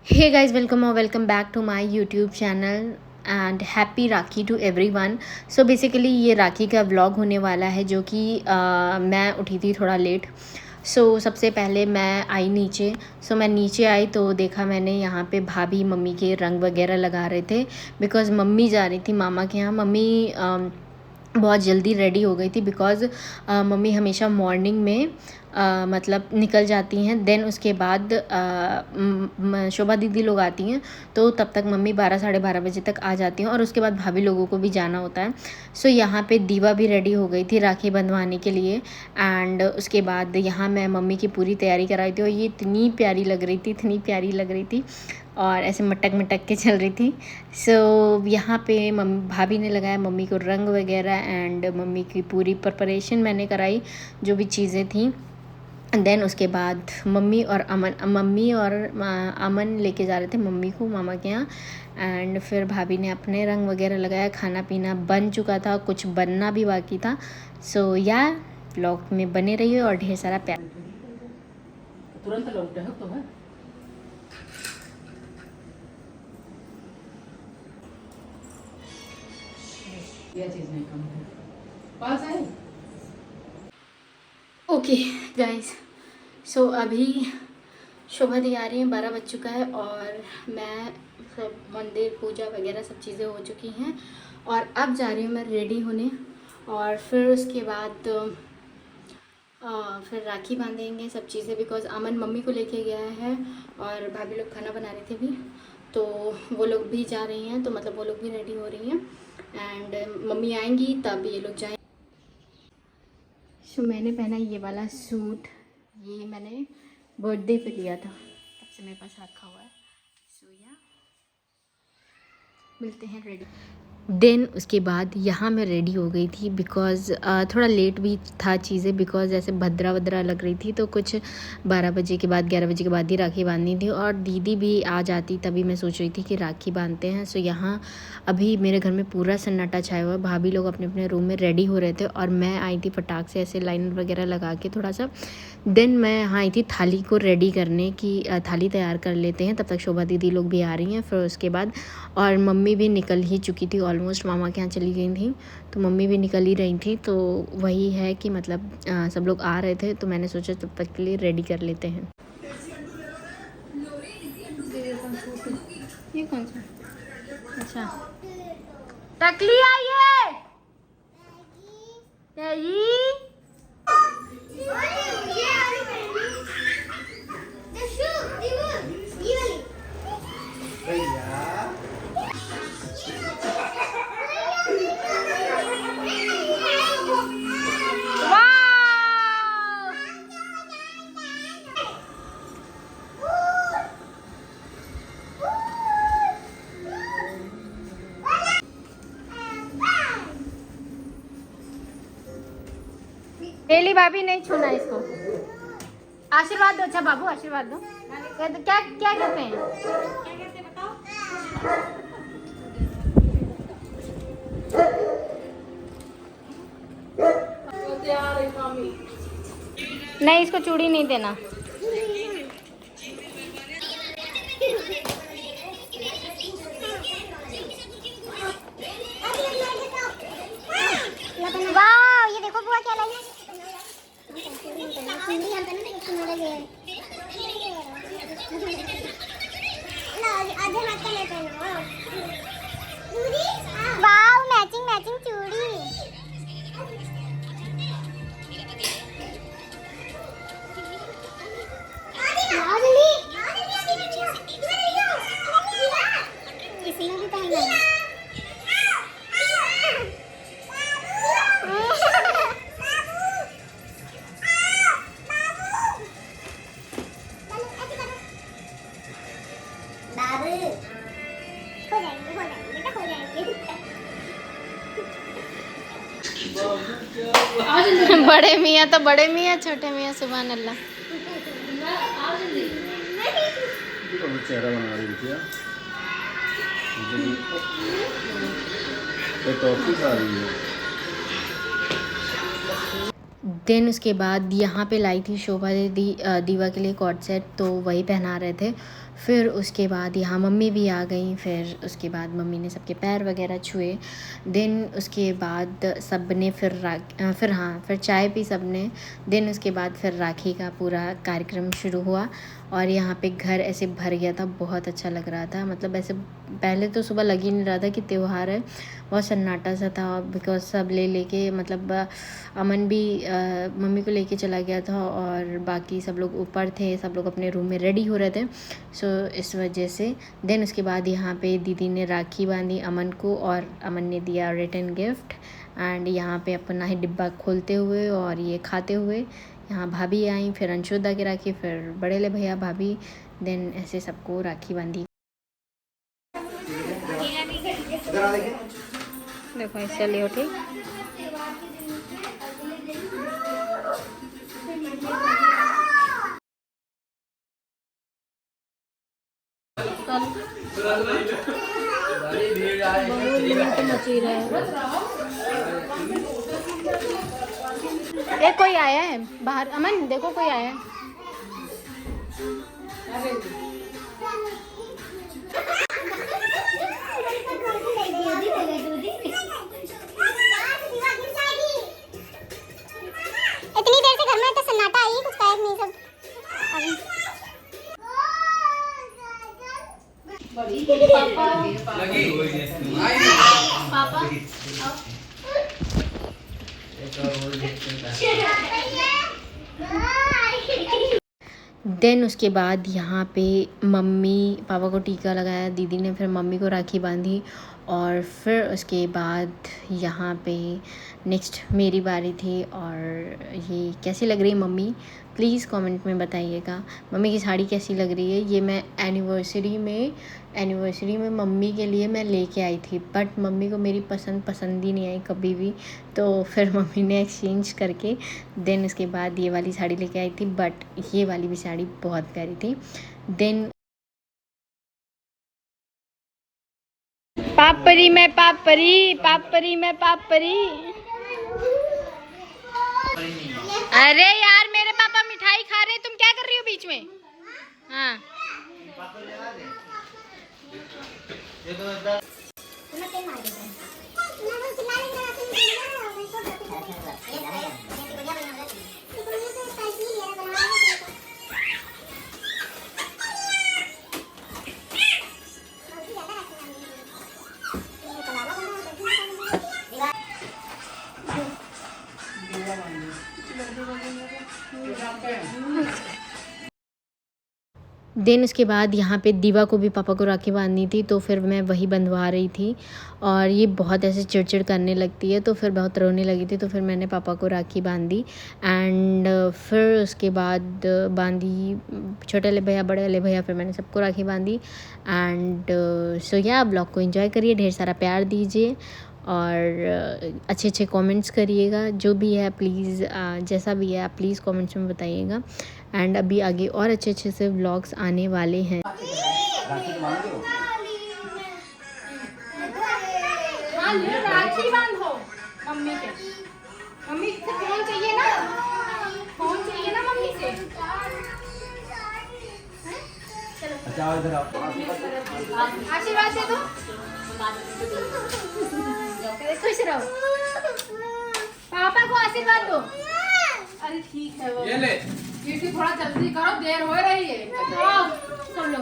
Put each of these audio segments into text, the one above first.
Hey guys, welcome or welcome back to my YouTube channel and happy Rakhi to everyone. So basically ये राखी का vlog होने वाला है जो कि मैं उठी थी थोड़ा लेट। सबसे पहले मैं आई नीचे। मैं नीचे आई तो देखा मैंने यहाँ पे भाभी मम्मी के रंग वगैरह लगा रहे थे बिकॉज़ मम्मी जा रही थी मामा के यहाँ। मम्मी बहुत जल्दी रेडी हो गई थी बिकॉज़ मम्मी हमेशा मॉर्निंग में मतलब निकल जाती हैं। देन उसके बाद शोभा दीदी लोग आती हैं तो तब तक मम्मी 12 साढ़े 12 बजे तक आ जाती हैं और उसके बाद भाभी लोगों को भी जाना होता है। यहाँ पे दीवा भी रेडी हो गई थी राखी बंधवाने के लिए। एंड उसके बाद यहाँ मैं मम्मी की पूरी तैयारी कराई थी और ये इतनी प्यारी लग रही थी, इतनी प्यारी लग रही थी और ऐसे मटक मटक के चल रही थी। यहाँ पे भाभी ने लगाया मम्मी को रंग वगैरह एंड मम्मी की पूरी प्रिपरेशन मैंने कराई जो भी चीज़ें थी। देन उसके बाद मम्मी और अमन लेके जा रहे थे मम्मी को मामा के यहाँ। एंड फिर भाभी ने अपने रंग वगैरह लगाया, खाना पीना बन चुका था, कुछ बनना भी बाकी था। या व्लॉग में बने रहिए और ढेर सारा प्यार। तुरंत लौटे हो तो है। यह चीज़ नहीं कम है पास है। ओके गाइस, अभी शोभा दी आ रही है, 12 बज चुका है और मैं सब मंदिर पूजा वगैरह सब चीज़ें हो चुकी हैं और अब जा रही हूँ मैं रेडी होने। और फिर उसके बाद फिर राखी बांधेंगे सब चीज़ें बिकॉज़ अमन मम्मी को लेके गया है और भाभी लोग खाना बना रही थी भी, तो वो लोग भी जा रही हैं, तो मतलब वो लोग भी रेडी हो रही हैं एंड मम्मी आएंगी तब ये लोग जाएंगे। मैंने पहना ये वाला सूट, ये मैंने बर्थडे पे लिया था, तब से मेरे पास रखा हुआ है। या मिलते हैं रेडी। देन उसके बाद यहाँ मैं रेडी हो गई थी बिकॉज़ थोड़ा लेट भी था चीज़ें बिकॉज़ ऐसे भद्रा वद्रा लग रही थी, तो कुछ 12 बजे के बाद 11 बजे के बाद ही राखी बांधनी थी और दीदी भी आ जाती तभी मैं सोच रही थी कि राखी बांधते हैं। यहाँ अभी मेरे घर में पूरा सन्नाटा छाया हुआ, भाभी लोग अपने अपने रूम में रेडी हो रहे थे और मैं आई थी फटाक से ऐसे लाइन वगैरह लगा के थोड़ा सा। देन मैं यहाँ आई थी थाली को रेडी करने की, थाली तैयार कर लेते हैं, तब तक शोभा दीदी लोग भी आ रही हैं। फिर उसके बाद और मम्मी भी निकल ही चुकी थी, ऑलमोस्ट मामा के यहाँ चली गई थी, तो मम्मी भी निकल ही रही थी। तो वही है कि मतलब सब लोग आ रहे थे तो मैंने सोचा तब तक के लिए रेडी कर लेते हैं। ये कौन सा? अच्छा, टकली आई है। डेली भाभी नहीं छूना इसको। आशीर्वाद दो। अच्छा बाबू आशीर्वाद दो। क्या क्या कहते हैं? नहीं, इसको चूड़ी नहीं देना। वाह, ये देखो बुआ क्या लाई है। वाह, मैचिंग मैचिंग चूड़ी। इसमें भी पहना है। बड़े मियाँ तो बड़े मियाँ, छोटे मियाँ सुभान अल्लाह। चेहरा बना रही थी टॉफी खा रही है। देन उसके बाद यहाँ पे लाई थी शोभा दीदी दीवा के लिए कॉर्ड सेट, तो वही पहना रहे थे। फिर उसके बाद यहाँ मम्मी भी आ गई। फिर उसके बाद मम्मी ने सबके पैर वगैरह छुए। देन उसके बाद सब ने फिर चाय पी सब ने। देन उसके बाद फिर राखी का पूरा कार्यक्रम शुरू हुआ और यहाँ पे घर ऐसे भर गया था, बहुत अच्छा लग रहा था। मतलब ऐसे पहले तो सुबह लग ही नहीं रहा था कि त्यौहार है, बहुत सन्नाटा सा था बिकॉज सब लेके मतलब अमन भी मम्मी को लेके चला गया था और बाकी सब लोग ऊपर थे, सब लोग अपने रूम में रेडी हो रहे थे। सो इस वजह से देन उसके बाद यहाँ पे दीदी ने राखी बांधी अमन को और अमन ने दिया रिटर्न गिफ्ट। एंड यहाँ पे अपना ही डिब्बा खोलते हुए और ये खाते हुए यहाँ भाभी आई, फिर अंशुदा की राखी, फिर बड़े ले भैया भाभी, देन ऐसे सबको राखी बांधी। देखो ऐसे लियो ठीक। एक कोई आया है बाहर, अमन देखो कोई आया है। इतनी देर से घर में तो सन्नाटा आई, कुछ पैक नहीं सब। पापा देन उसके बाद यहाँ पे मम्मी पापा को टीका लगाया, दीदी ने फिर मम्मी को राखी बांधी और फिर उसके बाद यहाँ पे नेक्स्ट मेरी बारी थी। और ये कैसी लग रही है मम्मी, प्लीज़ कमेंट में बताइएगा। मम्मी की साड़ी कैसी लग रही है, ये मैं एनिवर्सरी में मम्मी के लिए मैं लेके आई थी, बट मम्मी को मेरी पसंद ही नहीं आई कभी भी, तो फिर मम्मी ने एक्सचेंज करके देन उसके बाद ये वाली साड़ी लेके आई थी। बट ये वाली भी साड़ी बहुत प्यारी थी। देन पापरी में पापरी अरे यार मेरे पापा मिठाई खा रहे, तुम क्या कर रही हो बीच में। हाँ देन उसके बाद यहाँ पे दीवा को भी पापा को राखी बांधनी थी, तो फिर मैं वही बंधवा रही थी और ये बहुत ऐसे चिड़चिड़ करने लगती है, तो फिर बहुत रोने लगी थी, तो फिर मैंने पापा को राखी बांधी। एंड फिर उसके बाद बांधी छोटे वाले भैया बड़े वाले भैया, फिर मैंने सबको राखी बांधी। एंड सो या ब्लॉग को एंजॉय करिए, ढेर सारा प्यार दीजिए और अच्छे कमेंट्स करिएगा। जो भी है प्लीज़ जैसा भी है आप प्लीज़ कमेंट्स में बताइएगा। एंड अभी आगे और अच्छे से व्लॉग्स आने वाले हैं। राखी बांधो मम्मी के, मम्मी से फोन चाहिए ना मम्मी से। अच्छा इधर आओ। आशीर्वाद दे दो, खुश रहो, पापा को आशीर्वाद दो। अरे ठीक है वो, ये ले क्योंकि थोड़ा जल्दी करो, देर हो रही है। सुन लो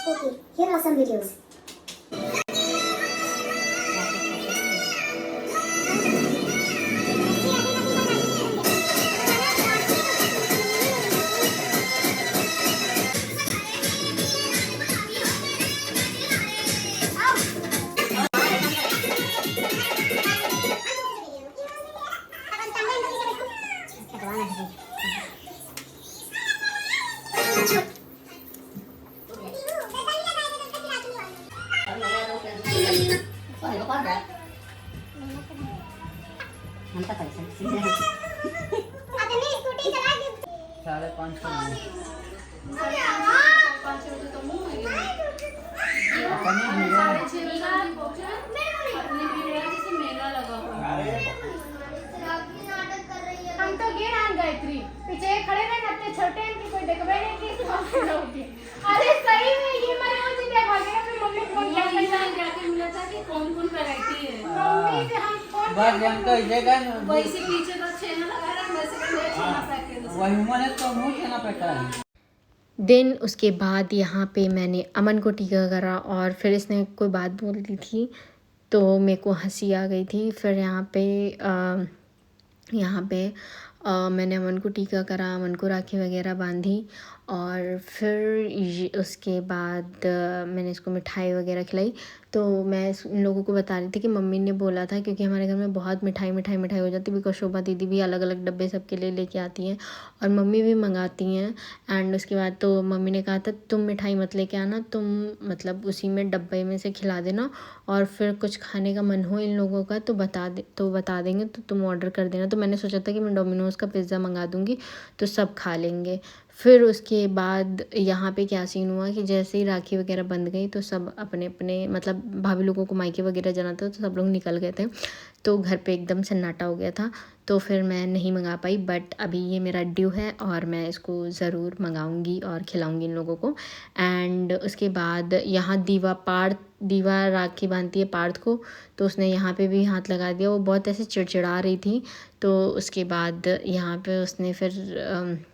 Okay, here are some videos. अपनी स्कूटी चला के 5:30 5 बजे तो मुंह में अपने 6:30 बजे पहुंचे अपने भीड़ जैसे मेला लगा हुआ हम तो गिर आन गायत्री पीछे खड़े रहे नत्ते छोटे हैं कि कोई देखबे नहीं कि कौन लोग अरे सही में ये मैंने वो चीज देखा गया फिर मम्मी फोन किया जाके मिला था कि कौन वैरायटी है मम्मी से हम फोन बस हम तो जगह वैसे पीछे तो छेना लगा रहा है वैसे पहले छेना पैक कर दो वही उम्र है तो मुंह छेना पैका है। देन उसके बाद यहाँ पे मैंने अमन को टीका करा और फिर इसने कोई बात बोल दी थी तो मेरे को हंसी आ गई थी। फिर यहाँ पे मैंने अमन को टीका करा, अमन को राखी वगैरह बांधी और फिर उसके बाद मैंने इसको मिठाई वगैरह खिलाई। तो मैं इन लोगों को बता रही थी कि मम्मी ने बोला था, क्योंकि हमारे घर में बहुत मिठाई हो जाती है, बिकॉज शोभा दीदी भी अलग अलग डब्बे सबके लिए लेके आती हैं और मम्मी भी मंगाती हैं। एंड उसके बाद तो मम्मी ने कहा था तुम मिठाई मत लेके आना, तुम मतलब उसी में डब्बे में से खिला देना और फिर कुछ खाने का मन हो इन लोगों का तो बता देंगे तो तुम ऑर्डर कर देना। तो मैंने सोचा था कि मैं डोमिनोज़ का पिज़्ज़ा मंगा दूँगी तो सब खा लेंगे। फिर उसके बाद यहाँ पे क्या सीन हुआ कि जैसे ही राखी वगैरह बंध गई तो सब अपने अपने मतलब भाभी लोगों को मायके वगैरह जाना था तो सब लोग निकल गए थे, तो घर पे एकदम सन्नाटा हो गया था। तो फिर मैं नहीं मंगा पाई, बट अभी ये मेरा ड्यू है और मैं इसको ज़रूर मंगाऊंगी और खिलाऊंगी इन लोगों को। एंड उसके बाद यहाँ दीवा राखी बांधती है पार्थ को, तो उसने यहाँ पे भी हाथ लगा दिया। वो बहुत ऐसे चिड़चिड़ा रही थी, तो उसके बाद यहाँ पे उसने फिर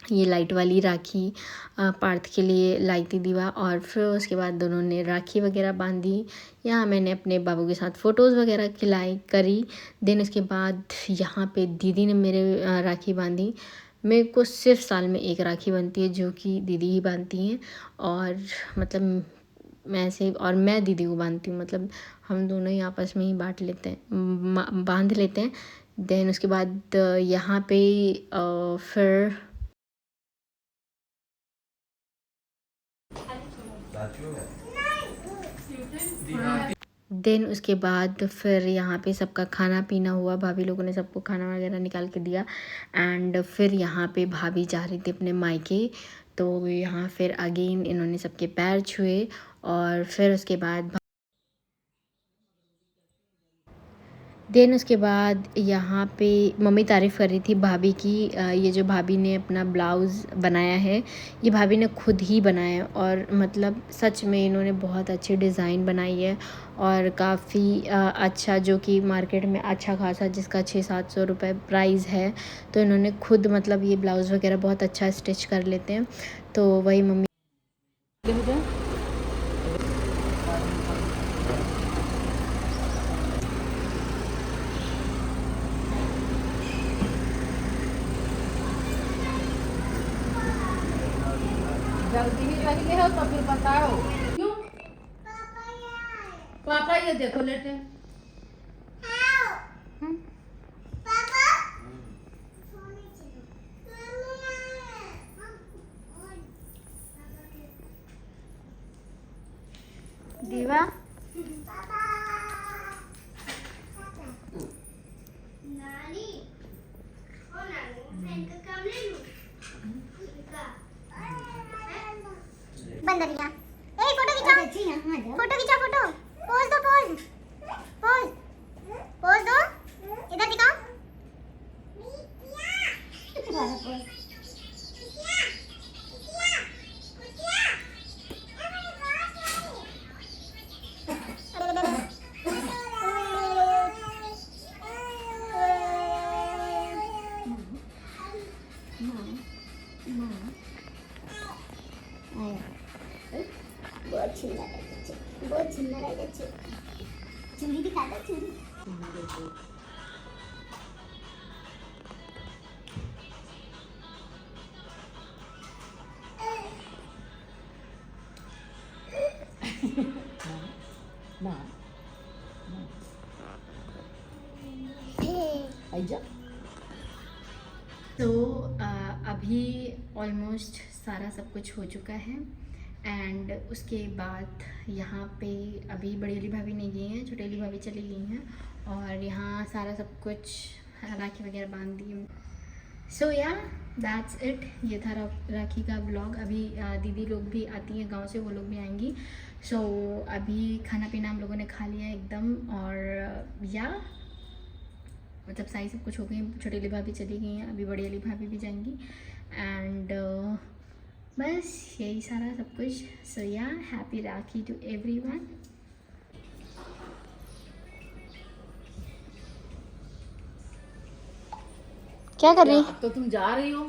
ये लाइट वाली राखी पार्थ के लिए लाई थी दीवा। और फिर उसके बाद दोनों ने राखी वगैरह बांधी। यहाँ मैंने अपने बाबू के साथ फ़ोटोज़ वगैरह करी। देन उसके बाद यहाँ पे दीदी ने मेरे राखी बांधी। मेरे को सिर्फ साल में एक राखी बनती है जो कि दीदी ही बांधती हैं, और मतलब मैं दीदी को बांधती हूँ, मतलब हम दोनों ही आपस में ही बांध लेते हैं। देन उसके बाद यहाँ पे फिर देन उसके बाद फिर यहाँ पे सबका खाना पीना हुआ। भाभी लोगों ने सबको खाना वगैरह निकाल के दिया। एंड फिर यहाँ पे भाभी जा रही थी अपने मायके, तो यहाँ फिर अगेन इन्होंने सबके पैर छुए। और फिर उसके बाद उसके बाद यहाँ पे मम्मी तारीफ़ कर रही थी भाभी की। ये जो भाभी ने अपना ब्लाउज़ बनाया है, ये भाभी ने खुद ही बनाया है और मतलब सच में इन्होंने बहुत अच्छी डिज़ाइन बनाई है और काफ़ी अच्छा, जो कि मार्केट में अच्छा खासा जिसका 600-700 रुपये प्राइस है। तो इन्होंने खुद मतलब ये ब्लाउज़ वगैरह बहुत अच्छा स्टिच कर लेते हैं। तो वही मम्मी जल्दी ही लगे हो तो फिर बताओ क्यों। पापा ये देखो लेटे दीवा बंदरिया ए फोटो खींचो पोज दो इधर दिखाओ। बहुत सुंदर है चुन्नी दिखा दो चुन्नी। तो अभी ऑलमोस्ट सारा सब कुछ हो चुका है। एंड उसके बाद यहाँ पे अभी बड़ी वाली भाभी नहीं गई हैं, छोटी वाली भाभी चली गई हैं, और यहाँ सारा सब कुछ राखी वगैरह बांध दी। सो या दैट्स इट। ये था राखी का ब्लॉग। अभी दीदी लोग भी आती हैं गांव से, वो लोग भी आएंगी। सो अभी खाना पीना हम लोगों ने खा लिया एकदम, और या मतलब सारी सब कुछ हो गई। छोटी वाली भाभी चली गई हैं, अभी बड़ी वाली भाभी भी जाएंगी। एंड बस यही सारा सब कुछ। सो या हैप्पी राखी टू एवरीवन। क्या कर रही? तो तुम जा रही हो?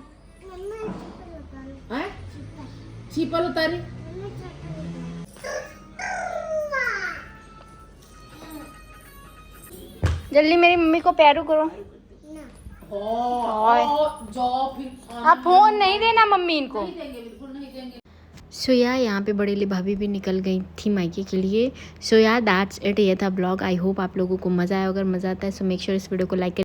हैं? चीपल उतारी? जल्दी मेरी मम्मी को प्यारू करो। जाओ फिर। आप फोन नहीं देना मम्मी इनको। नहीं देंगे, बिल्कुल नहीं देंगे। सो या यहाँ पे बड़ी वाली भाभी भी निकल गई थी मायके के लिए। सो या दैट्स इट। ये था ब्लॉग। आई होप आप लोगों को मज़ा आया। अगर मज़ा आता है सो मेक श्योर इस वीडियो को लाइक